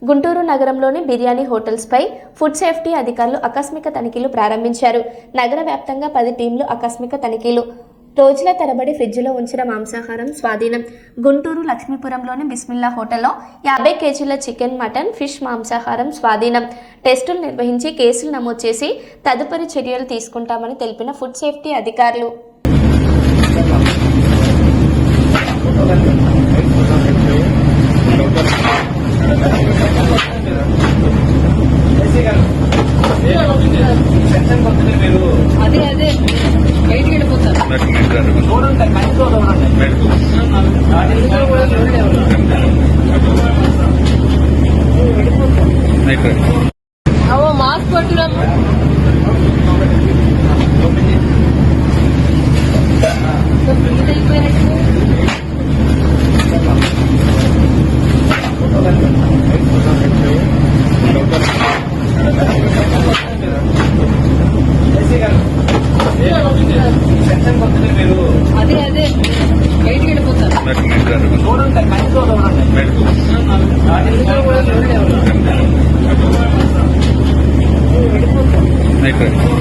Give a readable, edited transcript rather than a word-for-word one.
గుంటూరు నగరంలోని biryani హోటల్స్పై food safety అధికారులు ఆకస్మిక తనిఖీలు ప్రారంభించారు. నగర వ్యాప్తంగా 10 టీంలు ఆకస్మిక తనిఖీలు. రోజుల తరబడి ఫ్రిడ్జ్లో ఉంచిన మాంసాహారం స్వాధీనం. గుంటూరు లక్ష్మీపురంలోని బిస్మిల్లా హోటల్లో 50 కేజీల చికెన్, మటన్, ఫిష్ మాంసాహారం స్వాధీనం. టెస్టులు నిర్వహించి కేసులు నమోదు చేసి తదుపరి చర్యలు తీసుకుంటామని తెలిపిన ఫుడ్ సేఫ్టీ అధికారులు. అదే బయటికి వెళ్ళిపోతారు. మాస్క్ పట్టురాము. అదే బయటికి వెళ్ళిపోతారు. అయిపోయింది.